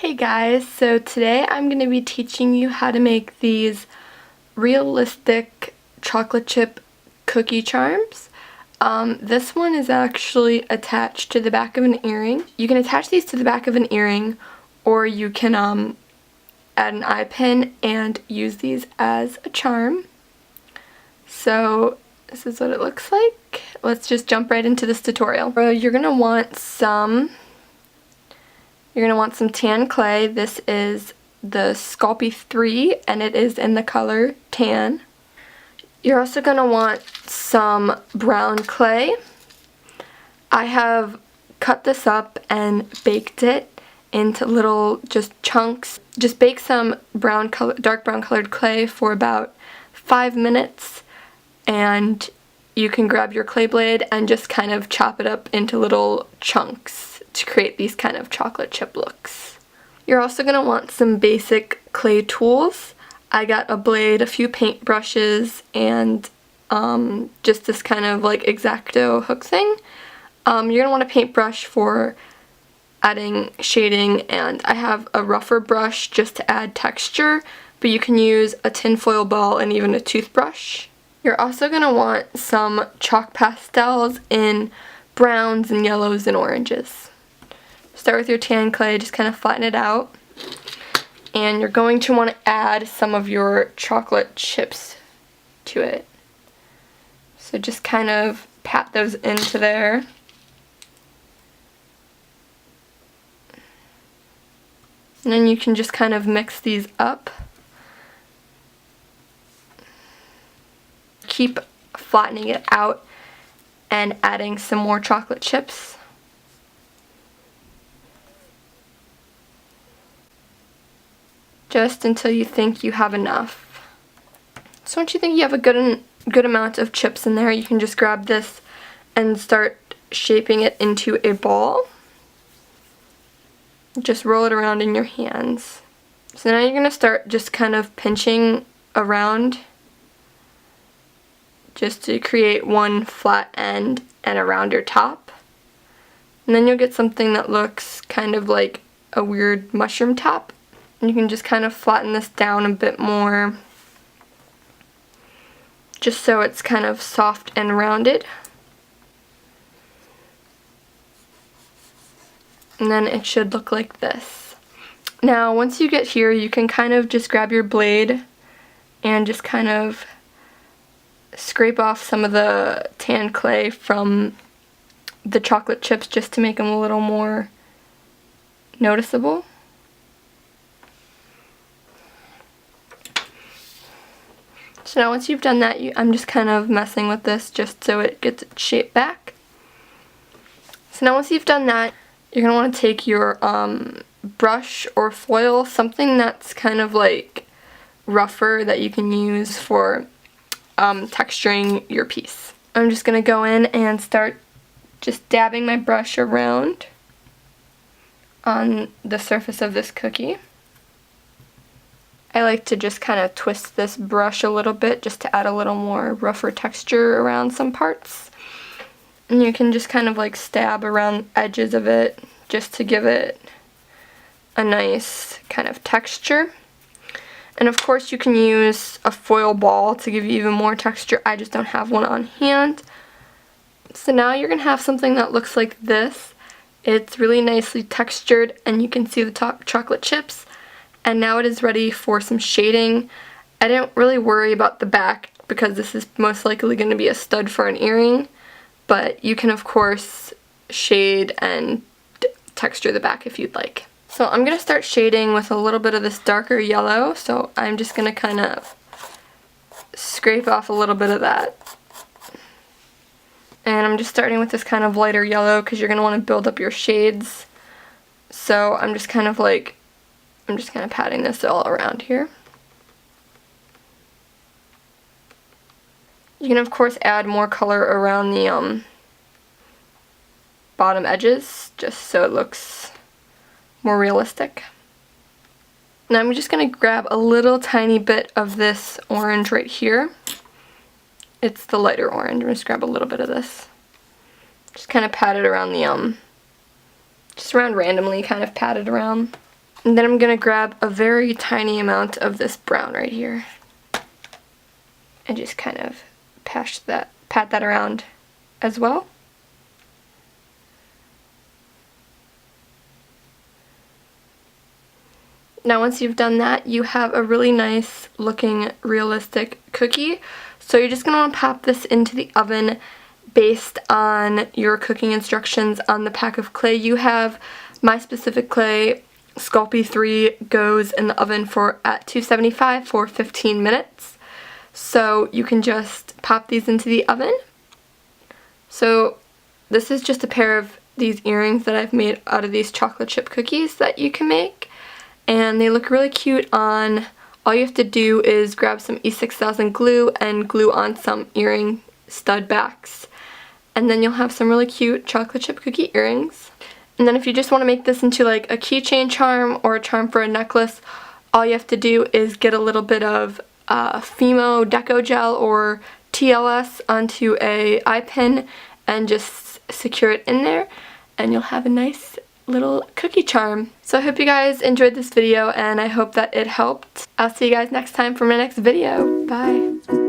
Hey guys, so today I'm going to be teaching you how to make these realistic chocolate chip cookie charms. This one is actually attached to the back of an earring. You can attach these to the back of an earring, or you can add an eye pin and use these as a charm. So this is what it looks like. Let's just jump right into this tutorial. You're going to want some tan clay. This is the Sculpey 3 and it is in the color tan. You're also going to want some brown clay. I have cut this up and baked it into little just chunks. Just bake some dark brown colored clay for about 5 minutes, and you can grab your clay blade and just kind of chop it up into little chunks to create these kind of chocolate chip looks. You're also going to want some basic clay tools. I got a blade, a few paint brushes, and just this kind of like X-Acto hook thing. You're going to want a paintbrush for adding shading, and I have a rougher brush just to add texture, but you can use a tinfoil ball and even a toothbrush. You're also going to want some chalk pastels in browns and yellows and oranges. Start with your tan clay, just kind of flatten it out, and you're going to want to add some of your chocolate chips to it. So just kind of pat those into there. And then you can just kind of mix these up. Keep flattening it out and adding some more chocolate chips. Just until you think you have enough. So once you think you have a good amount of chips in there, you can just grab this and start shaping it into a ball. Just roll it around in your hands. So now you're going to start just kind of pinching around just to create one flat end and around your top. And then you'll get something that looks kind of like a weird mushroom top. And you can just kind of flatten this down a bit more, just so it's kind of soft and rounded. And then it should look like this. Now once you get here, you can kind of just grab your blade and just kind of scrape off some of the tan clay from the chocolate chips just to make them a little more noticeable. So now once you've done that, I'm just kind of messing with this just so it gets its shape back. So now once you've done that, you're going to want to take your brush or foil, something that's kind of like rougher that you can use for texturing your piece. I'm just going to go in and start just dabbing my brush around on the surface of this cookie. I like to just kind of twist this brush a little bit just to add a little more rougher texture around some parts. And you can just kind of like stab around edges of it just to give it a nice kind of texture. And of course you can use a foil ball to give you even more texture. I just don't have one on hand. So now you're going to have something that looks like this. It's really nicely textured and you can see the top chocolate chips. And now it is ready for some shading. I didn't really worry about the back because this is most likely going to be a stud for an earring. But you can of course shade and texture the back if you'd like. So I'm going to start shading with a little bit of this darker yellow. So I'm just going to kind of scrape off a little bit of that. And I'm just starting with this kind of lighter yellow because you're going to want to build up your shades. So I'm just kind of patting this all around here. You can of course add more color around the bottom edges just so it looks more realistic. Now I'm just going to grab a little tiny bit of this orange right here. It's the lighter orange. I'm just grab a little bit of this. Just kind of pat it around the just around randomly, kind of pat it around. And then I'm going to grab a very tiny amount of this brown right here and just kind of pat that around as well. Now once you've done that, you have a really nice looking realistic cookie. So you're just going to want to pop this into the oven based on your cooking instructions on the pack of clay you have. My specific clay, Sculpey 3, goes in the oven at 275 for 15 minutes. So you can just pop these into the oven. So this is just a pair of these earrings that I've made out of these chocolate chip cookies that you can make. And they look really cute on. All you have to do is grab some E6000 glue and glue on some earring stud backs. And then you'll have some really cute chocolate chip cookie earrings. And then if you just want to make this into like a keychain charm or a charm for a necklace, all you have to do is get a little bit of Fimo Deco Gel or TLS onto a eye pin and just secure it in there, and you'll have a nice little cookie charm. So I hope you guys enjoyed this video, and I hope that it helped. I'll see you guys next time for my next video. Bye!